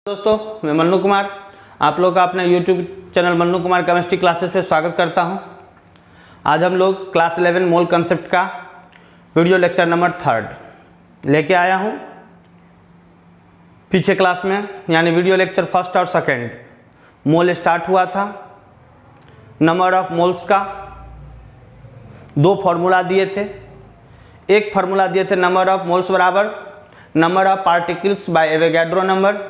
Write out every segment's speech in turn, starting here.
दोस्तों, मैं मन्नू कुमार आप लोग का अपने YouTube channel Mannu Kumar chemistry classes पे स्वागत करता हूं। आज हम लोग क्लास 11 मोल कंसेप्ट का वीडियो लेक्चर नंबर 3 लेके आया हूं। पीछे क्लास में यानी वीडियो लेक्चर फर्स्ट और सेकंड मोल स्टार्ट हुआ था। नंबर ऑफ मोल्स का 2 फार्मूला दिए थे। एक फार्मूला दिए थे नंबर ऑफ मोल्स बराबर number of particles by Avogadro number.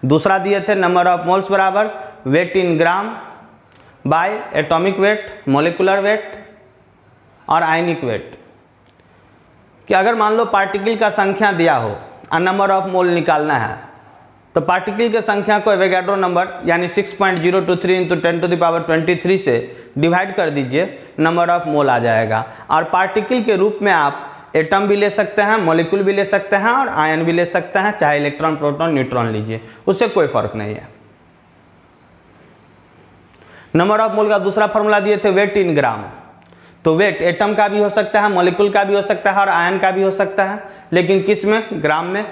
दूसरा दिए थे नंबर ऑफ मोल्स बराबर weight in gram by atomic weight, molecular weight और आयनिक वेट। कि अगर मान लो पार्टिकल का संख्या दिया हो और नंबर ऑफ मोल निकालना है तो पार्टिकल की संख्या को एवोगैड्रो नंबर यानी 6.023 × 10⁻23 से डिवाइड कर दीजिए, नंबर ऑफ मोल आ जाएगा। और पार्टिकल के रूप में आप एटम भी ले सकते हैं, मॉलिक्यूल भी ले सकते हैं और आयन भी ले सकते हैं, चाहे इलेक्ट्रॉन, प्रोटॉन, न्यूट्रॉन लीजिए, उससे कोई फर्क नहीं है। नंबर ऑफ मोल का दूसरा फॉर्मूला दिए थे वेट इन ग्राम। तो वेट एटम का भी हो सकता है, मॉलिक्यूल का भी हो सकता है और आयन का भी हो सकता है, लेकिन किस में? ग्राम में।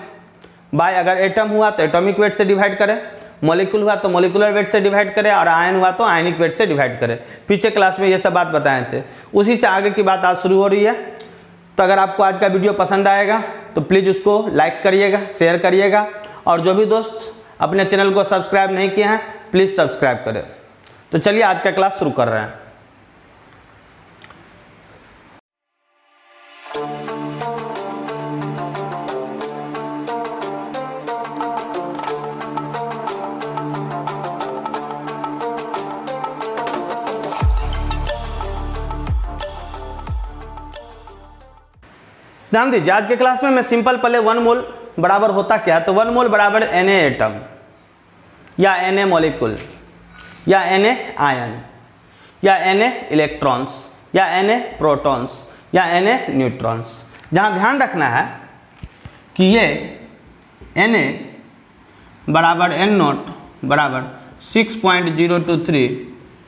बाय अगर एटम हुआ तो एटॉमिक वेट से डिवाइड करें, मॉलिक्यूल हुआ तो मॉलिकुलर वेट से डिवाइड करें और आयन हुआ तो आयनिक वेट से डिवाइड करें। पीछे क्लास में ये सब बात बताए थे, उसी से आगे की बात आज शुरू हो रही है। तो अगर आपको आज का वीडियो पसंद आएगा तो प्लीज़ उसको लाइक करिएगा, शेयर करिएगा और जो भी दोस्त अपने चैनल को सब्सक्राइब नहीं किए हैं प्लीज़ सब्सक्राइब करें। तो चलिए आज का क्लास शुरू कर रहे हैं। ध्यान दीजिए, आज के क्लास में मैं सिंपल पहले 1 मोल बराबर होता क्या, तो 1 मोल बराबर Na एटम या Na मॉलिक्यूल या Na आयन या Na इलेक्ट्रॉन्स या Na प्रोटॉन्स या Na न्यूट्रॉन्स। जहां ध्यान रखना है कि ये Na बराबर N0 बराबर 6.023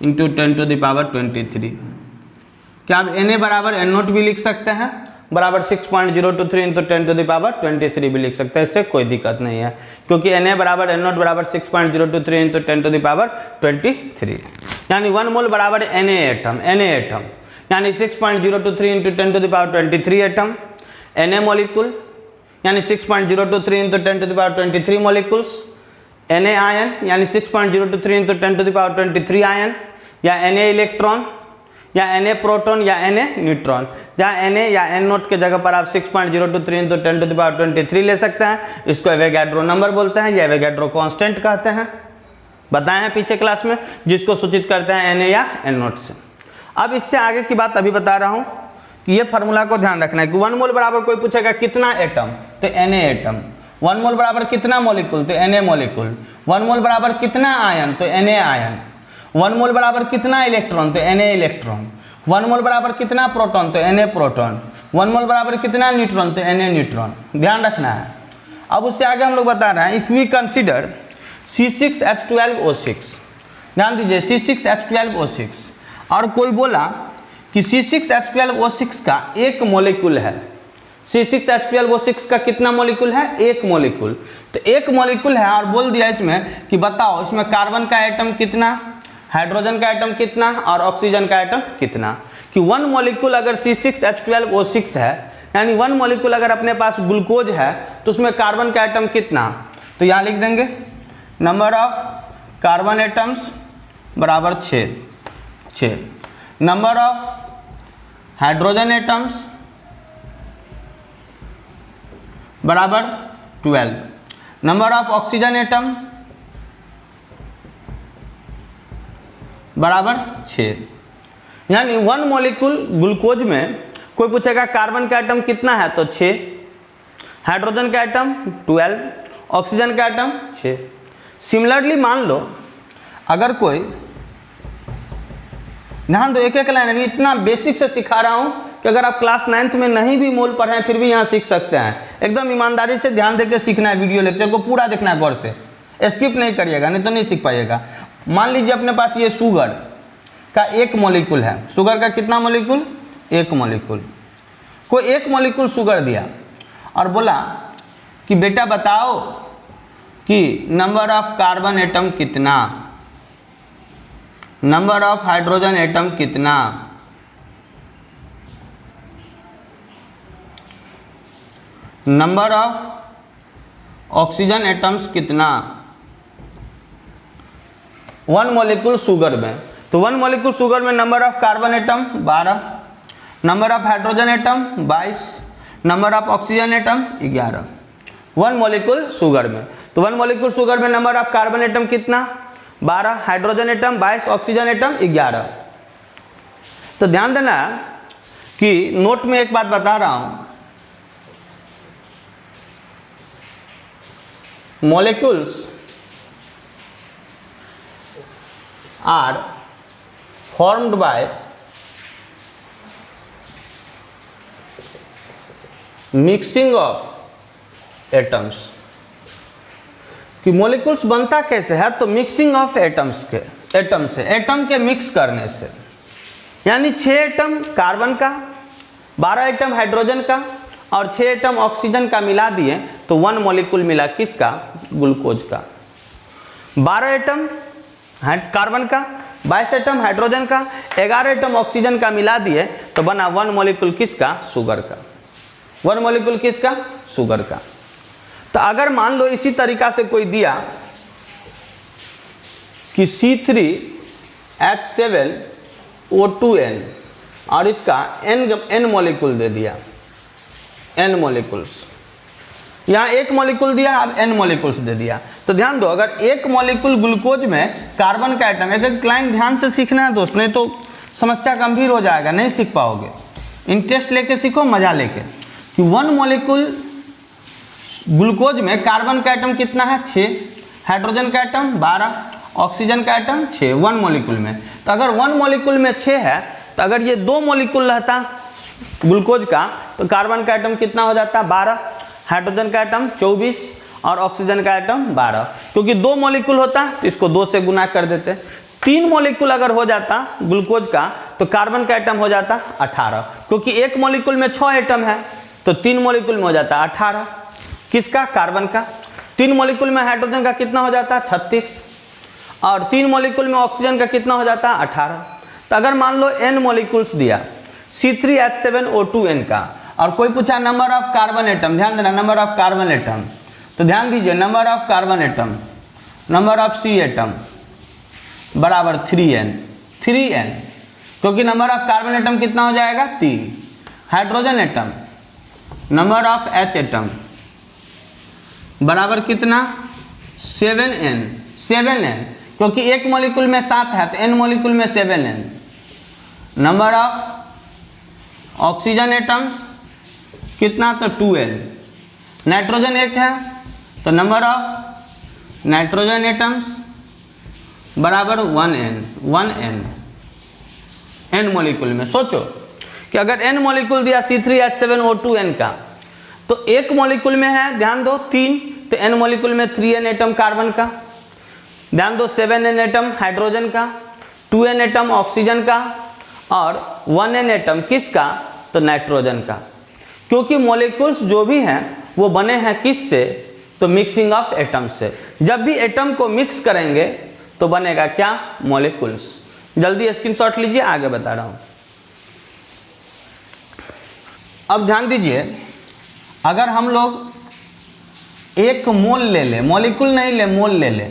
× 10⁻23। क्या आप Na बराबर N0 भी लिख सकते हैं, बराबर 6.023 × 10⁻23 भी लिख सकते हैं, इससे कोई दिक्कत नहीं है, क्योंकि Na बराबर N0 बराबर 6.023 × 10⁻23 यानी 1 मोल बराबर Na एटम यानी 6.023 × 10⁻23 एटम, Na मॉलिक्यूल यानी 6.023 × 10⁻23 मॉलिक्यूल्स, Na आयन यानी 6.023 × 10⁻23 आयन या Na इलेक्ट्रॉन या Na प्रोटॉन या Na न्यूट्रॉन। जहाँ Na या N0 के जगह पर आप 6.023 × 10⁻23 ले सकते हैं। इसको एवोगैड्रो नंबर बोलते हैं या एवोगैड्रो कांस्टेंट कहते हैं, बताए हैं पीछे क्लास में, जिसको सूचित करते हैं Na या N0 से। अब इससे आगे की बात अभी बता रहा हूँ कि ये फार्मूला को ध्यान रखना है कि 1 मोल बराबर कोई पूछेगा कितना एटम, तो Na एटम। 1 मोल बराबर कितना मॉलिक्यूल, तो Na मॉलिक्यूल। 1 मोल बराबर कितना आयन, तो Na आयन। 1 मोल बराबर कितना इलेक्ट्रॉन, तो Na इलेक्ट्रॉन। 1 मोल बराबर कितना प्रोटॉन, तो Na प्रोटॉन। 1 मोल बराबर कितना न्यूट्रॉन, तो Na न्यूट्रॉन। ध्यान रखना है। अब उससे आगे हम लोग बता रहे हैं इफ वी कंसीडर C6H12O6। ध्यान दीजिए, C6H12O6 और कोई बोला कि C6H12O6 का एक मॉलिक्यूल है। C6H12O6 का कितना मॉलिक्यूल है? एक मॉलिक्यूल। तो एक मॉलिक्यूल है और बोल दिया इसमें कि बताओ इसमें कार्बन का एटम कितना, हाइड्रोजन का एटम कितना और ऑक्सीजन का एटम कितना। कि 1 मॉलिक्यूल अगर C6H12O6 है यानी 1 मॉलिक्यूल अगर अपने पास ग्लूकोज है तो उसमें कार्बन का एटम कितना, तो यहाँ लिख देंगे नंबर ऑफ कार्बन एटम्स बराबर 6। नंबर ऑफ हाइड्रोजन एटम्स बराबर 12। नंबर ऑफ ऑक्सीजन एटम बराबर 6। यानी 1 मॉलिक्यूल ग्लूकोज में कोई पूछेगा कार्बन का एटम कितना है, तो 6, हाइड्रोजन का एटम 12, ऑक्सीजन का एटम 6। सिमिलरली मान लो अगर कोई, ध्यान दो एक एक लाइन, अभी इतना बेसिक से सिखा रहा हूं कि अगर आप क्लास 9th में नहीं भी मोल पढ़े फिर भी यहाँ सीख सकते हैं। एकदम ईमानदारी से ध्यान देकर सीखना है, वीडियो लेक्चर को पूरा देखना है, गौर से स्किप नहीं करिएगा, नहीं तो नहीं सीख पाइएगा। मान लीजिए अपने पास ये शुगर का एक मॉलिक्यूल है। शुगर का कितना मॉलिक्यूल? एक मॉलिक्यूल। कोई एक मॉलिक्यूल शुगर दिया और बोला कि बेटा बताओ कि नंबर ऑफ कार्बन एटम कितना, नंबर ऑफ हाइड्रोजन एटम कितना, नंबर ऑफ ऑक्सीजन एटम्स कितना, वन मॉलिक्यूल शुगर में। तो वन मॉलिक्यूल शुगर में number of carbon atom 12, number of hydrogen atom 22, number of oxygen atom 11, one molecule sugar में। तो one molecule sugar में number of carbon atom कितना 12, hydrogen atom 22, oxygen atom 11। तो ध्यान देना कि नोट में एक बात बता रहा हूं, molecules are formed by mixing of atoms। कि मॉलिक्यूल्स बनता कैसे है, तो मिक्सिंग ऑफ एटम्स के, एटम से, एटम के मिक्स करने से। यानी 6 एटम कार्बन का, 12 एटम हाइड्रोजन का और 6 एटम ऑक्सीजन का मिला दिए तो वन मॉलिक्यूल मिला किसका, ग्लूकोज का। 12 एटम कार्बन का, 22 एटम हाइड्रोजन का, 11 एटम ऑक्सीजन का मिला दिए तो बना वन मॉलिक्यूल किसका, शुगर का। वन मॉलिक्यूल किसका, शुगर का। तो अगर मान लो इसी तरीका से कोई दिया कि C3H7O2N और इसका N मॉलिक्यूल दे दिया, N मॉलिक्यूल्स, यहाँ एक मॉलिक्यूल दिया, अब N मॉलिक्यूल्स दे दिया। तो ध्यान दो, अगर एक मॉलिक्यूल ग्लूकोज में कार्बन का एटम, एक लाइन ध्यान से सीखना है दोस्त, नहीं तो समस्या गंभीर हो जाएगा, नहीं सीख पाओगे। इंटरेस्ट लेके सीखो, मजा लेके। कि वन मॉलिक्यूल ग्लूकोज में कार्बन का एटम कितना है 6, हाइड्रोजन का एटम 12, ऑक्सीजन का एटम 6, वन मॉलिक्यूल में। तो अगर वन मॉलिक्यूल में 6 है तो अगर ये 2 मॉलिक्यूल रहता ग्लूकोज का तो कार्बन का एटम कितना हो जाता 12, हाइड्रोजन का एटम 24 और ऑक्सीजन का एटम 12। क्योंकि 2 मॉलिक्यूल होता तो इसको 2 से गुना कर देते। 3 मॉलिक्यूल अगर हो जाता ग्लूकोज का तो कार्बन का एटम हो जाता 18, क्योंकि एक मॉलिक्यूल में 6 एटम है तो 3 मॉलिक्यूल में हो जाता 18, किसका, कार्बन का। 3 मॉलिक्यूल में हाइड्रोजन का कितना हो जाता 36 और 3 मॉलिक्यूल में ऑक्सीजन का कितना हो जाता 18। तो अगर मान लो n मॉलिक्यूल्स दिया C3H7O2N का और कोई पूछा नंबर ऑफ कार्बन एटम, ध्यान देना नंबर ऑफ कार्बन एटम, तो ध्यान दीजिए number of carbon atom, number of C atom बराबर 3n, क्योंकि नंबर ऑफ कार्बन एटम कितना हो जाएगा 3। Hydrogen atom, number of H atom बराबर कितना 7n, क्योंकि एक मॉलिक्यूल में 7 है तो n मॉलिक्यूल में 7n। Number of oxygen atoms कितना, तो 2n। नाइट्रोजन एक है तो नंबर ऑफ नाइट्रोजन एटम्स बराबर 1n, n मॉलिक्यूल में। सोचो कि अगर n मॉलिक्यूल दिया C3H7O2N का तो एक मॉलिक्यूल में है, ध्यान दो 3, तो n मॉलिक्यूल में 3n एटम कार्बन का, ध्यान दो 7n एटम हाइड्रोजन का, 2n एटम ऑक्सीजन का और 1n एटम किसका, तो नाइट्रोजन का। क्योंकि मॉलिक्यूल्स जो भी हैं वो बने हैं किस से, तो मिक्सिंग ऑफ एटम से। जब भी एटम को मिक्स करेंगे तो बनेगा क्या, मॉलिक्यूल्स। जल्दी स्क्रीनशॉट लीजिए, आगे बता रहा हूं। अब ध्यान दीजिए, अगर हम लोग एक मोल ले ले, मॉलिक्यूल नहीं ले, मोल ले ले,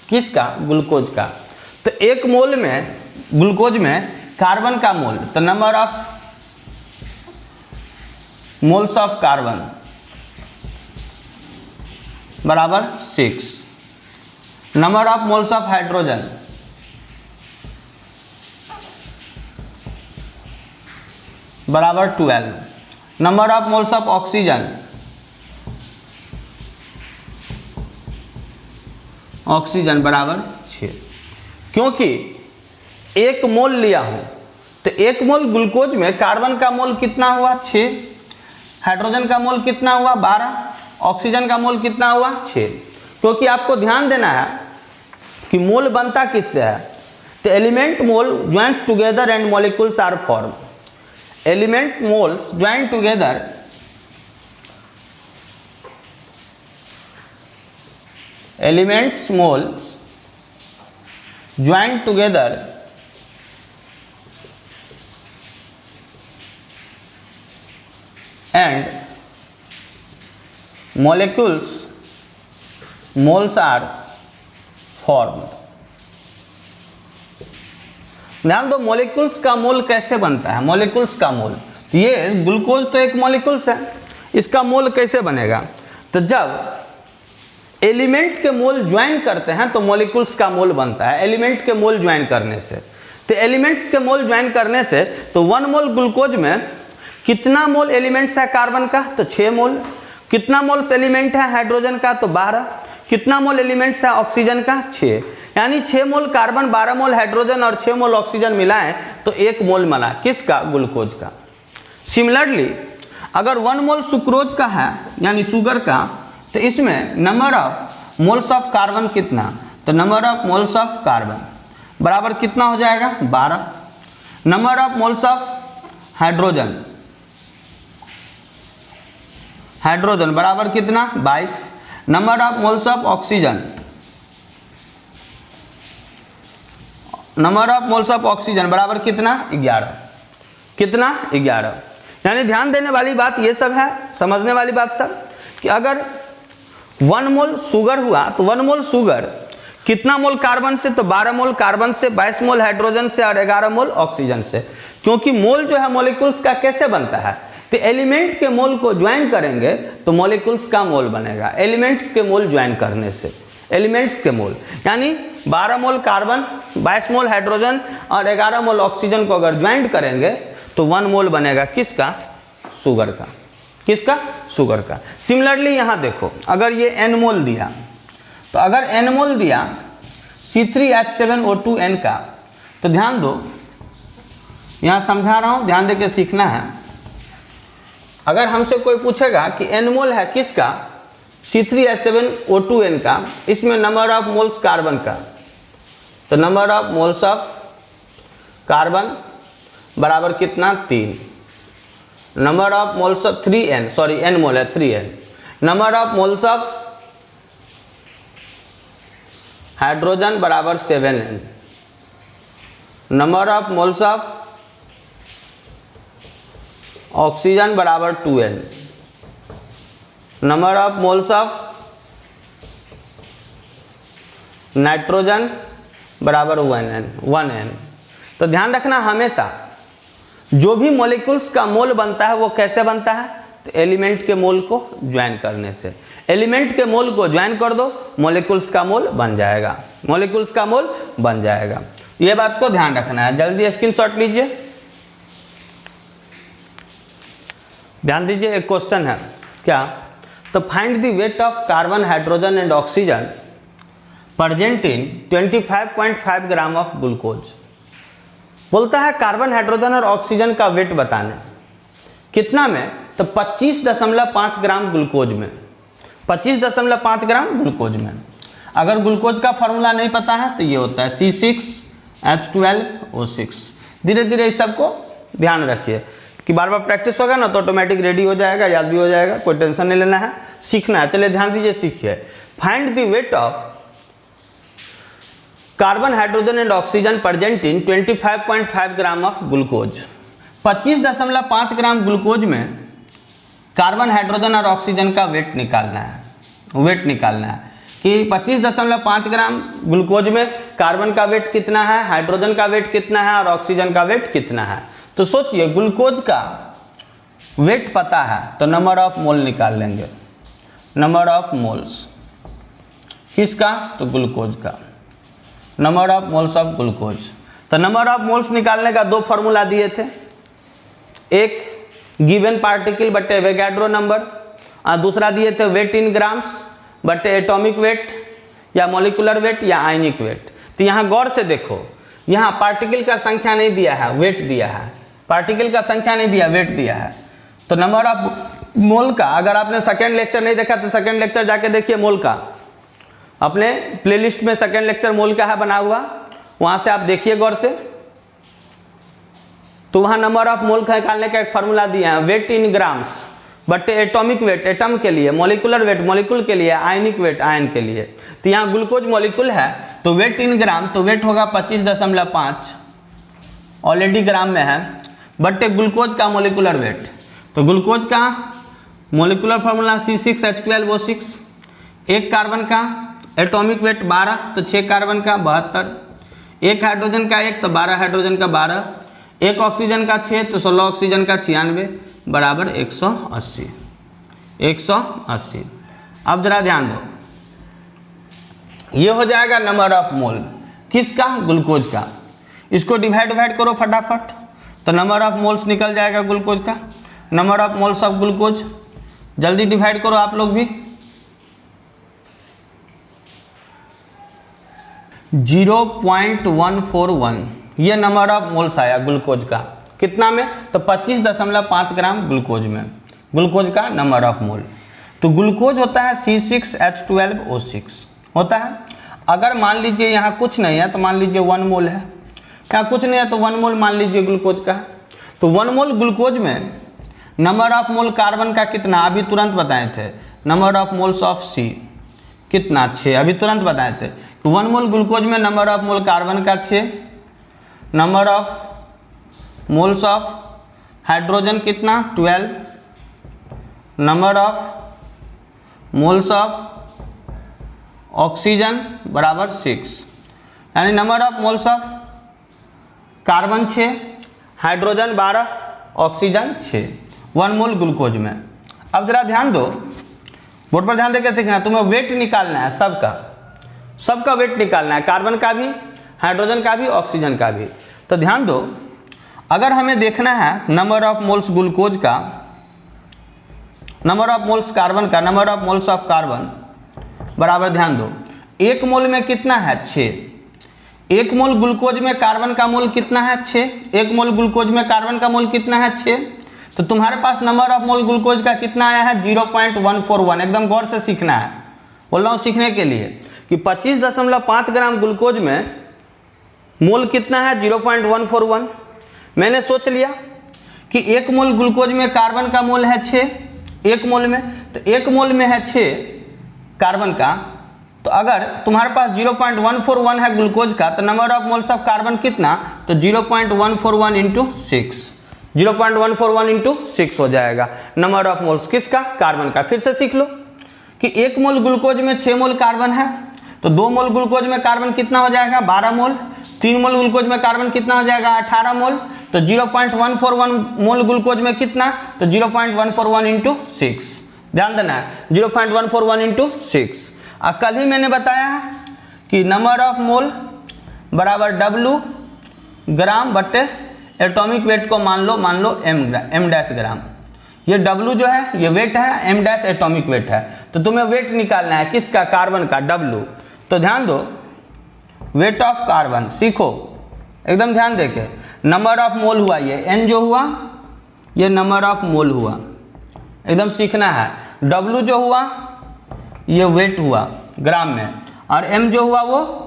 किसका, ग्लूकोज का, तो एक मोल में ग्लूकोज में कार्बन का मोल, तो number of moles of carbon बराबर 6, number of moles of hydrogen बराबर 12, number of moles of oxygen बराबर 6। क्योंकि एक मोल लिया हूं तो एक मोल ग्लूकोज में कार्बन का मोल कितना हुआ 6, हाइड्रोजन का मोल कितना हुआ 12, ऑक्सीजन का मोल कितना हुआ 6। क्योंकि आपको ध्यान देना है कि मोल बनता किससे है, तो element mole joint together and molecules are form. Element moles join together, elements moles join together and moles are formed। ध्यान दो, मॉलिक्यूल्स का मोल कैसे बनता है। मॉलिक्यूल्स का मोल, तो ये ग्लूकोज तो एक मॉलिक्यूल्स है, इसका मोल कैसे बनेगा? तो जब एलिमेंट के मोल ज्वाइन करते हैं तो मॉलिक्यूल्स का मोल बनता है, एलिमेंट के मोल ज्वाइन करने से। तो एलिमेंट्स के मोल ज्वाइन करने से तो 1 मोल ग्लूकोज में कितना मोल एलिमेंट्स है कार्बन का? तो 6 मोल। कितना मोल्स एलिमेंट है हाइड्रोजन का? तो 12। कितना मोल एलिमेंट्स है ऑक्सीजन का? 6। यानी 6 मोल कार्बन, 12 मोल हाइड्रोजन और 6 मोल ऑक्सीजन मिलाएं तो 1 मोल बना। किसका? ग्लूकोज का। सिमिलरली अगर 1 मोल सुक्रोज का है यानी शुगर का, तो इसमें number of moles of carbon कितना? तो number of moles of carbon बराबर कितना हो जाएगा? 12। Number of moles of hydrogen, hydrogen बराबर कितना? 22। Number of moles of oxygen, number of moles of oxygen बराबर कितना? 11। कितना? 11। यानी ध्यान देने वाली बात ये सब है, समझने वाली बात सब, कि अगर 1 मोल शुगर हुआ तो 1 मोल शुगर कितना मोल कार्बन से? तो 12 मोल कार्बन से, 22 मोल हाइड्रोजन से और 11 मोल ऑक्सीजन से। क्योंकि मोल जो है मॉलिक्यूल्स का कैसे बनता है? तो एलिमेंट के मोल को ज्वाइन करेंगे तो मॉलिक्यूल्स का मोल बनेगा, एलिमेंट्स के मोल ज्वाइन करने से। एलिमेंट्स के मोल यानी 12 मोल कार्बन, 22 मोल हाइड्रोजन और 11 मोल ऑक्सीजन को अगर ज्वाइन करेंगे तो 1 मोल बनेगा। किसका? शुगर का। किसका? शुगर का। सिमिलरली यहाँ देखो, अगर ये n मोल दिया, तो अगर n मोल दिया C3H7O2n का, तो ध्यान दो, यहाँ समझा रहा हूँ, ध्यान देके सीखना है। अगर हमसे कोई पूछेगा कि n मोल है किसका? C3H7O2n का, इसमें नंबर ऑफ मोल्स कार्बन का, तो number of moles of carbon बराबर कितना? 3। Number of moles of 3n, sorry n मोल है 3n। Number of moles of hydrogen बराबर 7n। Number of moles of oxygen बराबर 2n। Number of moles of nitrogen बराबर 1n। तो ध्यान रखना, हमेशा जो भी मॉलिक्यूल्स का मोल बनता है वो कैसे बनता है? तो एलिमेंट के मोल को ज्वाइन करने से। एलिमेंट के मोल को ज्वाइन कर दो, मॉलिक्यूल्स का मोल बन जाएगा, मॉलिक्यूल्स का मोल बन जाएगा। ये बात को ध्यान रखना है। जल्दी स्क्रीनशॉट लीजिए, ध्यान दीजिए। एक क्वेश्चन है क्या? तो find the weight of carbon, hydrogen and oxygen present in 25.5 gram of glucose. बोलता है कार्बन, हाइड्रोजन और ऑक्सीजन का वेट बताने। कितना में? तो 25.5 ग्राम ग्लूकोज में। 25.5 ग्राम ग्लूकोज में। अगर ग्लूकोज का फार्मूला नहीं पता है तो ये होता है C6H12O6। धीरे धीरे इस सबको ध्यान रखिए कि बार बार प्रैक्टिस होगा ना तो ऑटोमेटिक रेडी हो जाएगा, याद भी हो जाएगा, कोई टेंशन नहीं लेना है, सीखना है। चलिए ध्यान दीजिए, सीखिए। Find the weight of carbon, hydrogen and oxygen present in 25.5 gram of glucose. 25.5 gram glucose में कार्बन, हाइड्रोजन और ऑक्सीजन का वेट निकालना है। वेट निकालना है कि 25.5 ग्राम ग्लूकोज में कार्बन का वेट कितना है, हाइड्रोजन का वेट कितना है और ऑक्सीजन का वेट कितना है। तो सोचिए, ग्लूकोज का वेट पता है तो नंबर ऑफ मोल निकाल लेंगे। नंबर ऑफ मोल्स किसका? तो ग्लूकोज का। Number of moles of glucose. तो नंबर ऑफ मोल्स निकालने का 2 फॉर्मूला दिए थे, एक गिवन पार्टिकल बटे एवोगाड्रो नंबर और दूसरा दिए थे वेट इन ग्राम्स बटे एटॉमिक वेट या मॉलिक्यूलर वेट या आयनिक वेट। तो यहाँ गौर से देखो, यहाँ पार्टिकल का संख्या नहीं दिया है, वेट दिया है। पार्टिकल का संख्या नहीं दिया, वेट दिया है। तो नंबर ऑफ मोल का, अगर आपने सेकेंड लेक्चर नहीं देखा तो सेकेंड लेक्चर जाके देखिए मोल का, अपने प्लेलिस्ट में सेकेंड लेक्चर मोल का है बना हुआ, वहां से आप देखिए गौर से। तो वहां नंबर ऑफ मोल का निकालने का एक फार्मूला दिया है, वेट इन ग्राम्स बट्टे एटॉमिक वेट एटम के लिए, मॉलिकुलर वेट मॉलिक्यूल के लिए, आयनिक वेट आयन के लिए। तो यहाँ ग्लूकोज मॉलिक्यूल है तो वेट इन ग्राम, तो वेट होगा 25.5 ऑलरेडी ग्राम में है, बट्टे ग्लूकोज का मॉलिकुलर वेट, तो ग्लूकोज का मॉलिकुलर फार्मूला C6H12O6, एक कार्बन का एटॉमिक वेट 12 तो 6 कार्बन का 72, एक हाइड्रोजन का 1 तो 12 हाइड्रोजन का 12, एक ऑक्सीजन का 6 तो 16 ऑक्सीजन का 96 बराबर 180। अब जरा ध्यान दो, ये हो जाएगा नंबर ऑफ मोल किसका, ग्लूकोज का। इसको डिवाइड करो फटाफट, तो नंबर ऑफ मोल्स निकल जाएगा ग्लूकोज का, number of moles of glucose. जल्दी डिवाइड करो आप लोग भी। 0.141 ये नंबर ऑफ मोल्स आया ग्लूकोज का, कितना में, तो 25.5 ग्राम ग्लूकोज में, ग्लूकोज का नंबर ऑफ मोल। तो ग्लूकोज होता है C6H12O6 होता है। अगर मान लीजिए यहाँ कुछ नहीं है तो मान लीजिए 1 मोल है, यहाँ कुछ नहीं है तो 1 मोल मान लीजिए ग्लूकोज का है। तो 1 मोल ग्लूकोज में नंबर ऑफ मोल कार्बन का कितना, अभी तुरंत बताए थे, number of moles of C कितना, 6, अभी तुरंत बताए थे। तो 1 मोल ग्लूकोज में नंबर ऑफ मोल कार्बन का 6, number of moles of hydrogen कितना 12, number of moles of oxygen बराबर 6, यानी number of moles of carbon 6, hydrogen 12, oxygen 6, 1 mole glucose में। अब जरा ध्यान दो, बोर्ड पर ध्यान देकर देखना, तुम्हें वेट निकालना है सबका वेट निकालना है, कार्बन का भी, हाइड्रोजन का भी, ऑक्सीजन का भी। तो ध्यान दो, अगर हमें देखना है नंबर ऑफ मोल्स ग्लूकोज का, नंबर ऑफ मोल्स कार्बन का, number of moles of carbon बराबर, ध्यान दो, 1 मोल में कितना है 6, 1 मोल ग्लूकोज में कार्बन का मोल कितना है 6, 1 मोल ग्लूकोज में कार्बन का मोल कितना है 6। तो तुम्हारे पास नंबर ऑफ मोल ग्लूकोज का कितना आया है 0.141। एकदम गौर से सीखना है, बोल रहा हूँ सीखने के लिए, कि 25.5 ग्राम ग्लूकोज में मोल कितना है 0.141। मैंने सोच लिया कि 1 मोल ग्लूकोज में कार्बन का मोल है 6, 1 मोल में, तो 1 मोल में है 6 कार्बन का, तो अगर तुम्हारे पास 0.141 है ग्लूकोज का, तो number of moles of carbon कितना, तो 0.141 इंटू 6, 0.141 इंटू 6 हो जाएगा नंबर ऑफ मोल्स किसका, कार्बन का। फिर से सीख लो कि 1 मोल ग्लूकोज में 6 मोल कार्बन है, तो 2 मोल ग्लूकोज में कार्बन कितना हो जाएगा 12 मोल, 3 मोल ग्लूकोज में कार्बन कितना हो जाएगा 18 मोल, तो 0.141 मोल ग्लूकोज में कितना, तो 0.141 इंटू 6, ध्यान देना है 0.141 इंटू 6। कल ही मैंने बताया है कि नंबर ऑफ मोल बराबर W ग्राम बट्टे एटॉमिक वेट को मान लो m डैश ग्राम। ये W जो है ये वेट है, m डैश एटॉमिक वेट है। तो तुम्हें वेट निकालना है किसका, कार्बन का, W। तो ध्यान दो, वेट ऑफ कार्बन सीखो एकदम ध्यान देके, नंबर ऑफ मोल हुआ ये n जो हुआ ये नंबर ऑफ मोल हुआ, एकदम सीखना है। W जो हुआ ये वेट हुआ ग्राम में, और m जो हुआ वो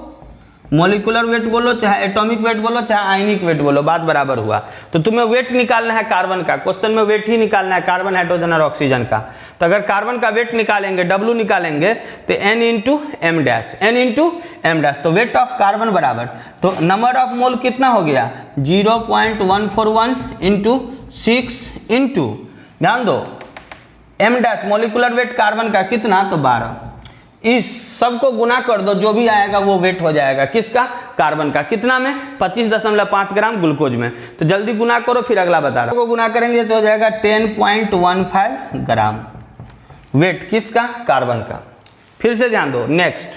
मॉलिकुलर वेट बोलो चाहे एटॉमिक वेट बोलो चाहे आयनिक वेट बोलो, बात बराबर हुआ। तो तुम्हें वेट निकालना है कार्बन का, क्वेश्चन में वेट ही निकालना है, कार्बन हाइड्रोजन और ऑक्सीजन का। तो अगर कार्बन का वेट निकालेंगे W निकालेंगे तो n into m dash, n into m dash, तो वेट ऑफ कार्बन बराबर, तो नंबर ऑफ मोल कितना हो गया 0.141 इंटू 6 इंटू, ध्यान दो m dash molecular weight carbon का कितना, तो 12। इस सब को गुना कर दो, जो भी आएगा वो वेट हो जाएगा किसका, कार्बन का, कितना में 25.5 ग्राम ग्लूकोज में। तो जल्दी गुना करो फिर अगला बता रहा हूं। गुना करेंगे तो हो जाएगा 10.15 ग्राम वेट किसका, कार्बन का। फिर से ध्यान दो, नेक्स्ट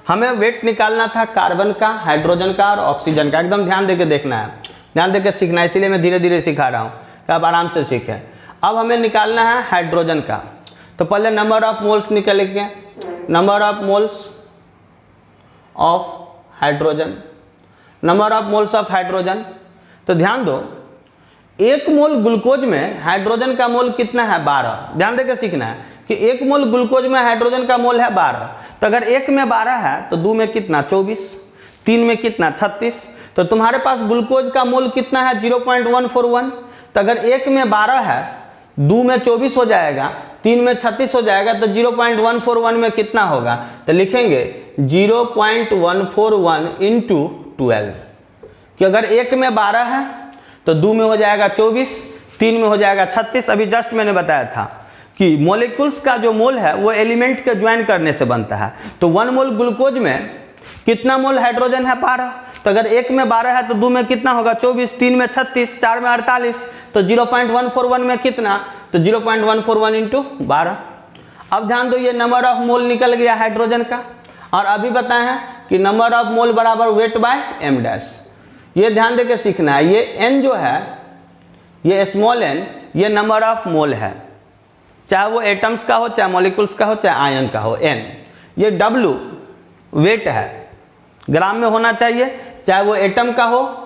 हमें वेट निकालना था कार्बन का, हाइड्रोजन का और ऑक्सीजन का। एकदम ध्यान देके देखना है, ध्यान देके सीखना है, इसीलिए मैं धीरे धीरे सिखा रहा हूँ, आप आराम से सीखें। अब हमें निकालना है हाइड्रोजन का, तो पहले नंबर ऑफ मोल्स निकालेंगे, number of moles of hydrogen, number of moles of hydrogen. तो ध्यान दो, 1 मोल ग्लूकोज में हाइड्रोजन का मोल कितना है 12। ध्यान देकर सीखना है कि 1 मोल ग्लूकोज में हाइड्रोजन का मोल है 12। तो अगर 1 में 12 है तो 2 में कितना 24, 3 में कितना 36। तो तुम्हारे पास ग्लूकोज का मोल कितना है 0.141। तो अगर 1 में 12 है, 2 में 24 हो जाएगा, 3 में 36 हो जाएगा, तो 0.141 में कितना होगा? तो लिखेंगे 0.141 इंटू 12, कि अगर 1 में 12 है तो 2 में हो जाएगा 24, 3 में हो जाएगा 36। अभी जस्ट मैंने बताया था कि मॉलिक्यूल्स का जो मोल है वो एलिमेंट के ज्वाइन करने से बनता है। तो 1 मोल ग्लूकोज में कितना मोल हाइड्रोजन है? 12। तो अगर 1 में 12 है तो 2 में कितना होगा? 24, 3 में 36, 4 में 48, तो 0.141 में कितना? तो 0.141 इंटू 12। अब ध्यान दो, ये नंबर ऑफ मोल निकल गया हाइड्रोजन का, और अभी बताए हैं कि नंबर ऑफ मोल बराबर वेट बाय m डैश। ये ध्यान देके सीखना है, ये n जो है, ये स्मॉल n, ये नंबर ऑफ मोल है, चाहे वो एटम्स का हो, चाहे मॉलिक्यूल्स का हो, चाहे आयन का हो। n ये w वेट है, ग्राम में होना चाहिए, चाहे वो एटम का हो,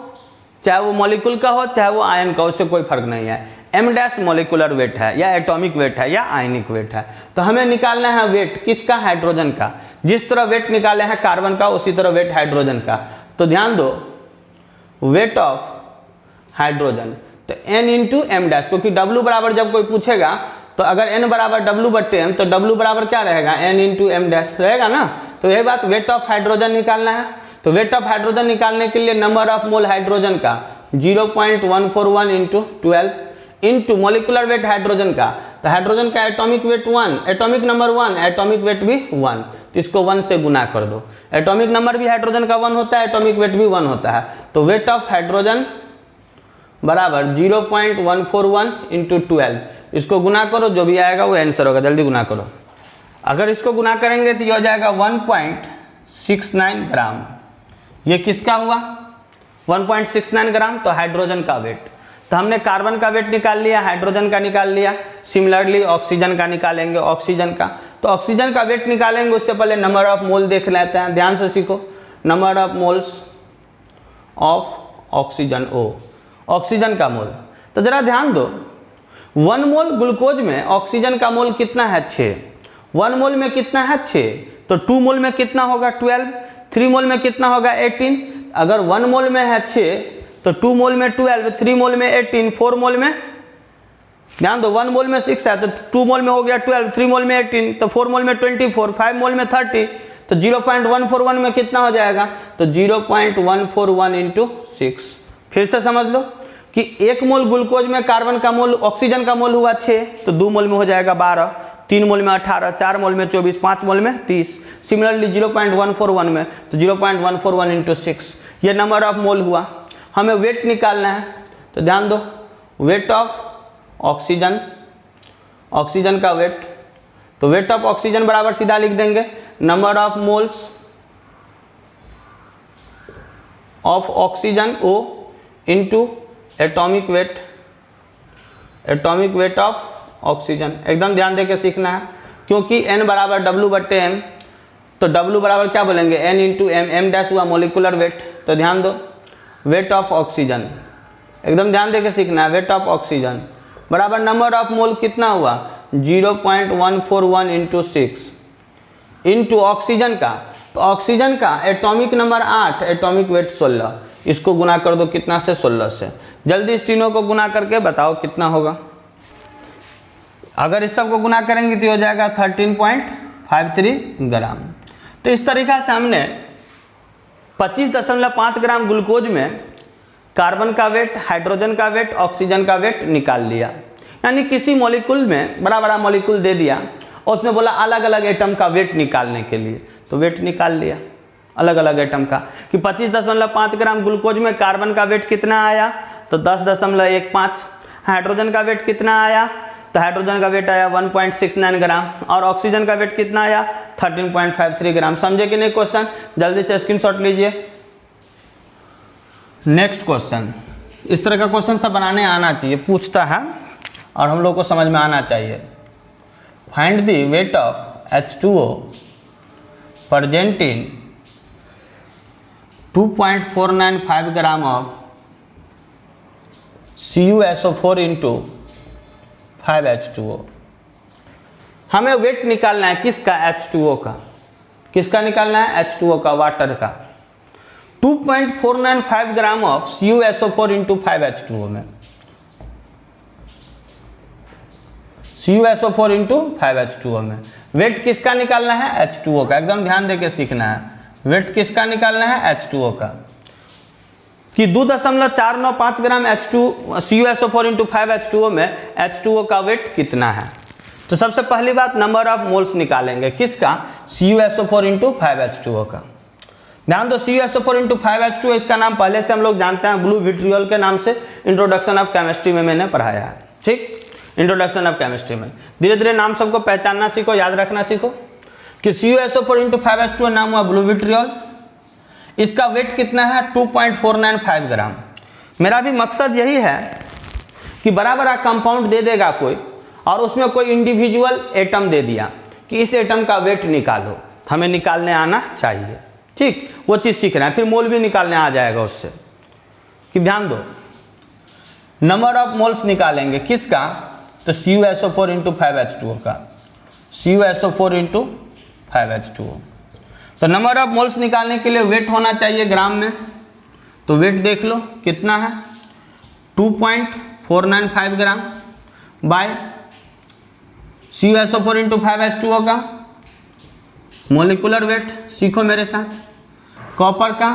चाहे वो मॉलिक्यूल का हो, चाहे वो आयन का हो, उससे कोई फर्क नहीं है। m डैश मॉलिकुलर वेट है या एटॉमिक वेट है या आयनिक वेट है। तो हमें निकालना है वेट किसका? हाइड्रोजन का। जिस तरह वेट निकाले हैं कार्बन का, उसी तरह वेट हाइड्रोजन का। तो ध्यान दो, वेट ऑफ हाइड्रोजन तो n इंटू एम डैश, क्योंकि w बराबर जब कोई पूछेगा तो अगर n बराबर w बट्टे m, तो w बराबर क्या रहेगा? n इंटू एम डैश रहेगा ना। तो यही बात, वेट ऑफ हाइड्रोजन निकालना है। तो वेट ऑफ हाइड्रोजन निकालने के लिए नंबर ऑफ मोल हाइड्रोजन का 0.141 into 12 into molecular weight hydrogen का। तो हाइड्रोजन का atomic weight 1, atomic number 1, atomic weight भी 1, तो इसको 1 से गुना कर दो। एटॉमिक नंबर भी हाइड्रोजन का 1 होता है, एटॉमिक वेट भी 1 होता है। तो वेट ऑफ हाइड्रोजन बराबर 0.141 इंटू 12, इसको गुना करो, जो भी आएगा वो आंसर होगा। जल्दी गुना करो। अगर इसको गुना करेंगे तो ये हो जाएगा 1.69 ग्राम। ये किसका हुआ? 1.69 ग्राम, तो हाइड्रोजन का वेट। तो हमने कार्बन का वेट निकाल लिया, हाइड्रोजन का निकाल लिया। सिमिलरली ऑक्सीजन का निकालेंगे, ऑक्सीजन का। तो ऑक्सीजन का वेट निकालेंगे उससे पहले नंबर ऑफ मोल देख लेते हैं, ध्यान से सीखो। Number of moles of oxygen, O oxygen का मोल। तो जरा ध्यान दो, 1 मोल ग्लूकोज में ऑक्सीजन का मोल कितना है? 6। 1 मोल में कितना है? 6। तो 2 मोल में कितना होगा? 12। 3 मोल में कितना होगा? 18। अगर 1 मोल में है 6 तो 2 मोल में 12, 3 मोल में 18, 4 मोल में, ध्यान दो 1 मोल में 6 है तो 2 मोल में हो गया 12, 3 मोल में 18, तो 4 मोल में 24, 5 मोल में 30, तो 0.141 में कितना हो जाएगा? तो 0.141 इंटू 6। फिर से समझ लो कि 1 मोल ग्लूकोज में कार्बन का मोल, ऑक्सीजन का मोल हुआ 6, तो 2 मोल में हो जाएगा 12, 3 मोल में 18, 4 मोल में 24, 5 मोल में 30। सिमिलरली 0.141 में तो 0.141 इंटू 6, ये नंबर ऑफ मोल हुआ। हमें वेट निकालना है, तो ध्यान दो, वेट ऑफ ऑक्सीजन, ऑक्सीजन का वेट। तो वेट ऑफ ऑक्सीजन बराबर सीधा लिख देंगे number of moles of oxygen O into atomic weight, atomic weight of oxygen. एकदम ध्यान देके सीखना है, क्योंकि n बराबर w बट्टे m, तो w बराबर क्या बोलेंगे? n into M, M dash हुआ मोलिकुलर वेट। तो ध्यान दो, वेट ऑफ ऑक्सीजन, एकदम ध्यान देके सीखना है। वेट ऑफ ऑक्सीजन बराबर नंबर ऑफ मोल कितना हुआ? 0.141 इंटू 6 इंटू ऑक्सीजन का। तो ऑक्सीजन का एटॉमिक नंबर 8, एटॉमिक वेट 16, इसको गुना कर दो कितना से? 16 से। जल्दी इस तीनों को गुना करके बताओ कितना होगा। अगर इस सब को गुना करेंगे तो हो जाएगा 13.53 ग्राम। तो इस तरीका से हमने 25.5 ग्राम ग्लूकोज में कार्बन का वेट, हाइड्रोजन का वेट, ऑक्सीजन का वेट निकाल लिया। यानी किसी मॉलिक्यूल में बड़ा बड़ा मॉलिक्यूल दे दिया और उसमें बोला अलग अलग एटम का वेट निकालने के लिए, तो वेट निकाल लिया अलग अलग एटम का। कि 25.5 ग्राम ग्लूकोज में कार्बन का वेट कितना आया? तो 10.15। हाइड्रोजन का वेट कितना आया? तो हाइड्रोजन का वेट आया 1.69 ग्राम, और ऑक्सीजन का वेट कितना आया? 13.53 ग्राम। समझे कि नहीं क्वेश्चन? जल्दी से स्क्रीनशॉट लीजिए। नेक्स्ट क्वेश्चन, इस तरह का क्वेश्चन सब बनाने आना चाहिए, पूछता है और हम लोग को समझ में आना चाहिए। Find the weight of H2O present in 2.495 gram of CuSO4 into 5H2O। हमें वेट निकालना है किसका? H2O का। किसका निकालना है? H2O का, वाटर का। 2.495 gram of CuSO4 into 5H2O में CuSO4 इंटू 5H2O में। वेट किसका निकालना है? H2O का। एकदम ध्यान देके सीखना है। वेट किसका निकालना है? H2O का। कि 2.495 ग्राम CuSO4 इंटू 5H2O में H2O का वेट कितना है? तो सबसे पहली बात नंबर ऑफ मोल्स निकालेंगे किसका? CuSO4 इंटू 5H2O का। ध्यान दो, CuSO4 इंटू 5H2O इसका नाम पहले से हम लोग जानते हैं, ब्लू विट्रियोल के नाम से इंट्रोडक्शन ऑफ केमिस्ट्री में मैंने पढ़ाया है। ठीक, इंट्रोडक्शन ऑफ केमिस्ट्री में धीरे धीरे नाम सबको पहचानना सीखो, याद रखना सीखो कि CuSO4 इंटू 5H2O नाम हुआ ब्लू विट्रियोल। इसका वेट कितना है? 2.495 ग्राम। मेरा भी मकसद यही है कि बराबर कंपाउंड दे देगा कोई और उसमें कोई इंडिविजुअल एटम दे दिया कि इस एटम का वेट निकालो, हमें निकालने आना चाहिए। ठीक, वो चीज़ सीख रहे हैं, फिर मोल भी निकालने आ जाएगा उससे। कि ध्यान दो, नंबर ऑफ मोल्स निकालेंगे किसका? तो CuSO4 इंटू 5H2O का। CuSO4 into 5H2O। तो नंबर ऑफ मोल्स निकालने के लिए वेट होना चाहिए ग्राम में। तो वेट देख लो कितना है, 2.495 ग्राम बाय CuSO4 इंटू 5H2O का मोलिकुलर वेट सीखो मेरे साथ। कॉपर का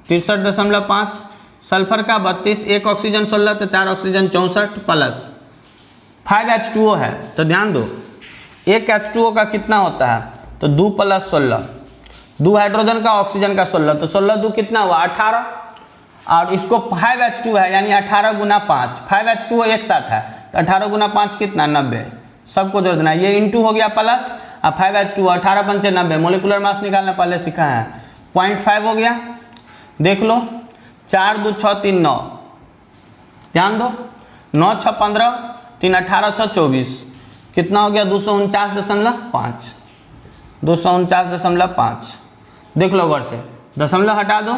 63.5, सल्फर का 32, एक ऑक्सीजन 16 तो 4 ऑक्सीजन 64 प्लस 5H2O है। तो ध्यान दो, एक H2O का कितना होता है? तो 2 + 16, 2 हाइड्रोजन का, ऑक्सीजन का 16, तो 16 2 कितना हुआ? 18। और इसको 5H2 है यानी 18 गुना 5, 5H2O एक साथ है तो 18 गुना 5 कितना? 90। सबको जोड़ देना, ये इंटू हो गया प्लस, और 5H2 18 पंचे 90। मोलिकुलर मास निकालना पहले सीखा है, 0.5 हो गया। देख लो, 4 2 6 3 9, ध्यान दो, 9 6 15, 3 18 6 24, कितना हो गया? 249.5, 249.5। देख लो गौर से, दशमलव हटा दो,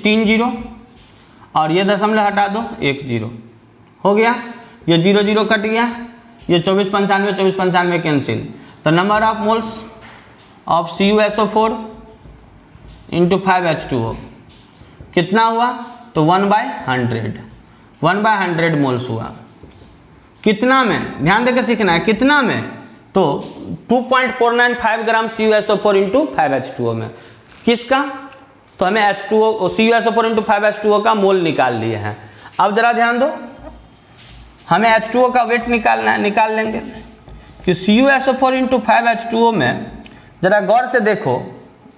3 जीरो, और ये दशमलव हटा दो, 1 जीरो हो गया। ये 0 0 कट गया, ये 24 95, 24 95 कैंसिल। तो number of moles of CuSO4 into 5H2O कितना हुआ? तो 1/100, 1/100 मोल्स हुआ। कितना में? ध्यान देकर सीखना है, कितना में? तो 2.495 ग्राम CuSO4 इंटू 5H2O में। किसका? तो हमें CuSO4 इंटू 5H2O का मोल निकाल लिए हैं। अब जरा ध्यान दो, हमें H2O का वेट निकालना है, निकाल लेंगे कि CuSO4 इंटू 5H2O में जरा गौर से देखो,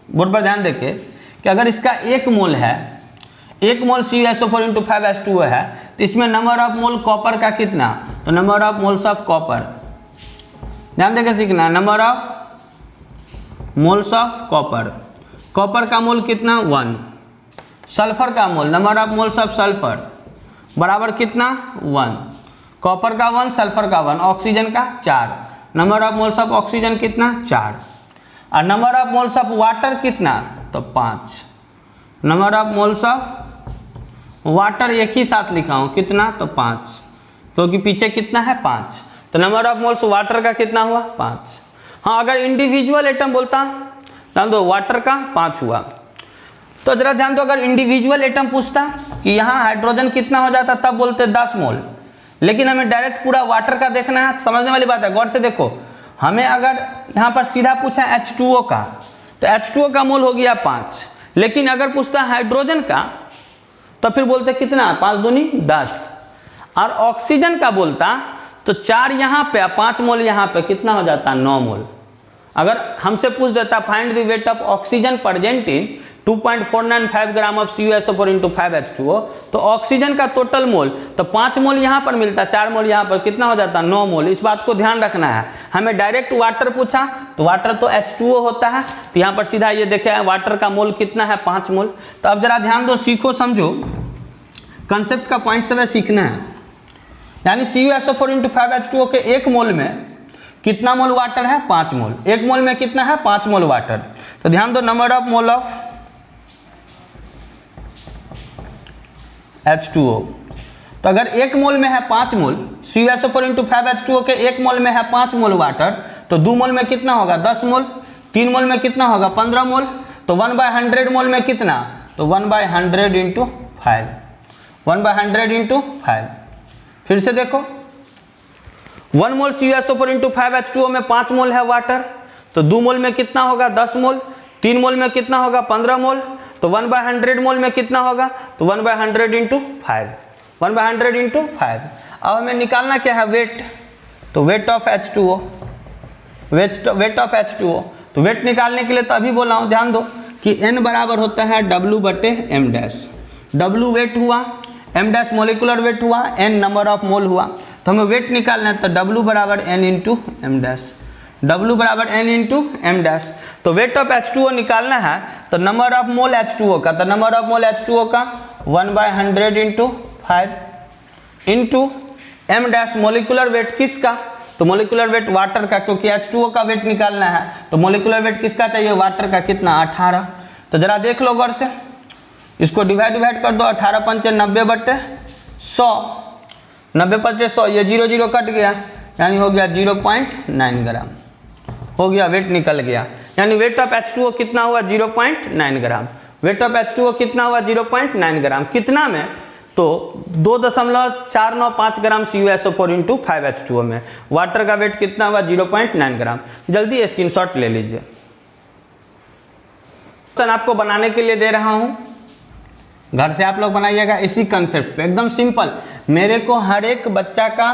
बोर्ड पर ध्यान देके कि अगर इसका 1 मोल है, 1 मोल CuSO4 इंटू 5H2O है, तो इसमें नंबर ऑफ मोल कॉपर का कितना? तो number of moles of copper, ध्यान देके सीखना, number of moles of copper. Copper का मोल कितना? 1। सल्फर का mole, number of moles of sulphur बराबर कितना? 1। कॉपर का 1, सल्फर का 1, ऑक्सीजन का 4, number of moles of oxygen कितना? 4। और number of moles of water कितना? तो 5। Number of moles of water एक ही साथ लिखा हूं, कितना? तो 5, क्योंकि पीछे कितना है? 5। तो नंबर ऑफ मोल्स वाटर का कितना हुआ? 5। हाँ, अगर इंडिविजुअल एटम बोलता ध्यान दो, वाटर का 5 हुआ। तो जरा ध्यान दो, अगर इंडिविजुअल एटम पूछता कि यहाँ हाइड्रोजन कितना हो जाता, तब बोलते 10 मोल। लेकिन हमें डायरेक्ट पूरा वाटर का देखना है, समझने वाली बात है, गौर से देखो। हमें अगर यहाँ पर सीधा पूछा H2O का, तो H2O का मोल हो गया 5। लेकिन अगर पूछता है हाइड्रोजन का, तो फिर बोलते कितना? 5 दूनी 10। और ऑक्सीजन का बोलता तो 4 यहाँ पे, 5 मोल यहाँ पे, कितना हो जाता? 9 मोल। अगर हमसे पूछ देता find the weight of oxygen present in 2.495 gram of CuSO4 into 5H2O, तो ऑक्सीजन का टोटल मोल, तो 5 मोल यहाँ पर मिलता, 4 मोल यहाँ पर, कितना हो जाता? 9 मोल। इस बात को ध्यान रखना है। हमें डायरेक्ट वाटर पूछा, तो वाटर तो H2O होता है, तो यहाँ पर सीधा ये देखे वाटर का मोल कितना है? 5 मोल। तो अब जरा ध्यान दो, सीखो, समझो, कंसेप्ट का पॉइंट सब सीखना है। यानी CuSO4 इंटू 5H2O के 1 मोल में कितना मोल वाटर है? 5 मोल। 1 मोल में कितना है? 5 मोल वाटर। तो ध्यान दो, number of mole of H2O, तो अगर 1 मोल में है 5 मोल, CuSO4 इंटू 5H2O के 1 मोल में है 5 मोल वाटर, तो 2 मोल में कितना होगा? 10 मोल। 3 मोल में कितना होगा? 15 मोल। तो 1/100 मोल में कितना? तो 1/100 इंटू 5, 1/100 इंटू 5। फिर से देखो, 1 मोल CuSO4 इंटू 5H2O में 5 मोल है वाटर, तो 2 मोल में कितना होगा 10 मोल, 3 मोल में कितना होगा 15 मोल, तो 1/100 मोल में कितना होगा, तो 1/100 इंटू 5, 1/100 इंटू 5। अब हमें निकालना क्या है वेट, तो weight of H2O, weight of H2O। तो वेट निकालने के लिए तो अभी बोला हूँ, ध्यान दो कि N बराबर होता है W/M डैश। W वेट हुआ, M डैश मोलिकुलर वेट हुआ, N नंबर ऑफ मोल हुआ। तो हमें वेट निकालना है तो W बराबर N into M dash, W बराबर N इंटू M डैश। तो वेट ऑफ H2O निकालना है तो नंबर ऑफ मोल H2O का, तो नंबर ऑफ मोल H2O का 1/100 into 5 into M dash molecular weight किसका, तो मोलिकुलर वेट वाटर का, क्योंकि H2O का वेट निकालना है तो मोलिकुलर वेट किसका चाहिए, वाटर का, कितना 18। तो जरा देख लो गौर से, इसको डिवाइड कर दो, 18 पंचे 90/100, 90/100, ये 0 0 कट गया, यानी हो गया 0.9 ग्राम, हो गया वेट निकल गया। यानी वेट ऑफ H2O कितना हुआ 0.9 ग्राम, वेट ऑफ H2O कितना हुआ 0.9 ग्राम, कितना में, तो 2.495 ग्राम CuSO4 इंटू 5H2O में। वाटर का वेट कितना हुआ 0.9 ग्राम। जल्दी स्क्रीनशॉट ले लीजिए। क्वेश्चन आपको बनाने के लिए दे रहा हूं, घर से आप लोग बनाइएगा इसी कंसेप्ट पे, एकदम सिंपल। मेरे को हर एक बच्चा का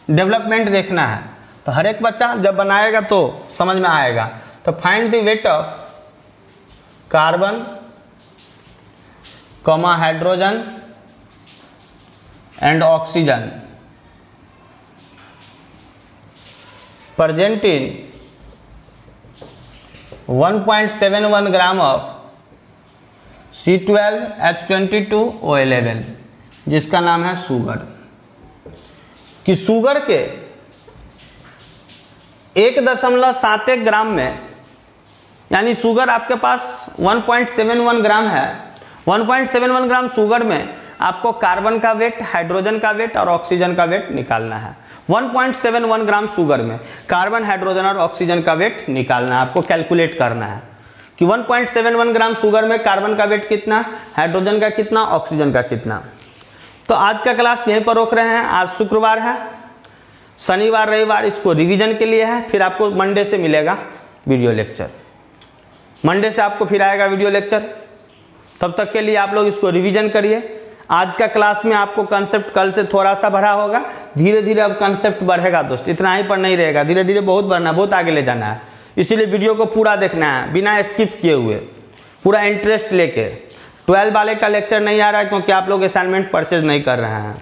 डेवलपमेंट देखना है, तो हर एक बच्चा जब बनाएगा तो समझ में आएगा। तो find the weight of carbon, hydrogen and oxygen present in 1.71 gram of C12H22O11, जिसका नाम है शुगर। कि शुगर के 1.71 ग्राम में, यानी शुगर आपके पास 1.71 ग्राम है, 1.71 ग्राम शुगर में आपको कार्बन का वेट, हाइड्रोजन का वेट और ऑक्सीजन का वेट निकालना है। 1.71 ग्राम शुगर में कार्बन, हाइड्रोजन और ऑक्सीजन का वेट निकालना है, आपको कैलकुलेट करना है कि 1.71 ग्राम शुगर में कार्बन का वेट कितना, हाइड्रोजन का कितना, ऑक्सीजन का कितना। तो आज का क्लास यहीं पर रोक रहे हैं। आज शुक्रवार है, शनिवार रविवार इसको रिवीजन के लिए है, फिर आपको मंडे से मिलेगा वीडियो लेक्चर, मंडे से आपको फिर आएगा वीडियो लेक्चर। तब तक के लिए आप लोग इसको रिवीजन करिए। आज का क्लास में आपको कंसेप्ट कल से थोड़ा सा बढ़ा होगा, धीरे धीरे अब कंसेप्ट बढ़ेगा दोस्त, इतना ही पर नहीं रहेगा, धीरे धीरे बहुत बढ़ना, बहुत आगे ले जाना है। इसीलिए वीडियो को पूरा देखना है, बिना स्किप किए हुए, पूरा इंटरेस्ट लेके। 12 वाले का लेक्चर नहीं आ रहा है क्योंकि आप लोग असाइनमेंट परचेज नहीं कर रहे हैं,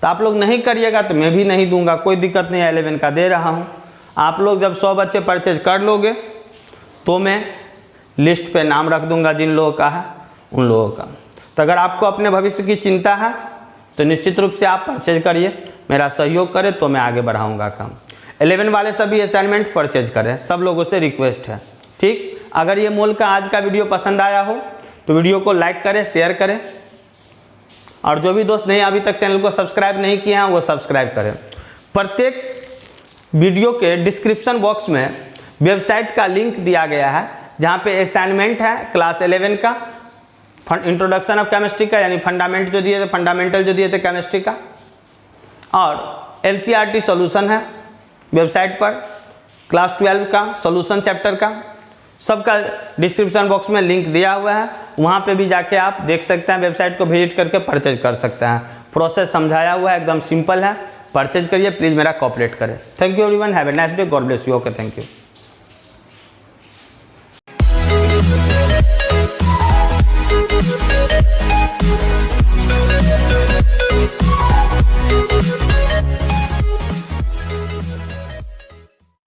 तो आप लोग नहीं करिएगा तो मैं भी नहीं दूंगा, कोई दिक्कत नहीं है। 11 का दे रहा हूँ, आप लोग जब 100 बच्चे परचेज कर लोगे तो मैं लिस्ट पे नाम रख दूंगा, जिन लोगों का है उन लोगों का। तो अगर आपको अपने भविष्य की चिंता है तो निश्चित रूप से आप परचेज करिए, मेरा सहयोग करें तो मैं आगे बढ़ाऊंगा काम। 11 वाले सभी असाइनमेंट परचेज करें, सब लोगों से रिक्वेस्ट है, ठीक। अगर ये मोल का आज का वीडियो पसंद आया हो तो वीडियो को लाइक करें, शेयर करें, और जो भी दोस्त नहीं अभी तक चैनल को सब्सक्राइब नहीं किए हैं वो सब्सक्राइब करें। प्रत्येक वीडियो के डिस्क्रिप्शन बॉक्स में वेबसाइट का लिंक दिया गया है, जहाँ पे असाइनमेंट है क्लास 11 का, इंट्रोडक्शन ऑफ केमिस्ट्री का, यानी फंडामेंट जो दिए थे, फंडामेंटल जो दिए थे केमिस्ट्री का, और LCRT सॉल्यूशन है वेबसाइट पर, क्लास 12 का सॉल्यूशन चैप्टर का, सबका डिस्क्रिप्शन बॉक्स में लिंक दिया हुआ है, वहाँ पे भी जाके आप देख सकते हैं, वेबसाइट को विजिट करके परचेज कर सकते हैं। प्रोसेस समझाया हुआ है, एकदम सिंपल है, परचेज करिए, प्लीज़ मेरा कोऑपरेट करें। Thank you everyone, have a nice day, God bless you. Okay, thank you.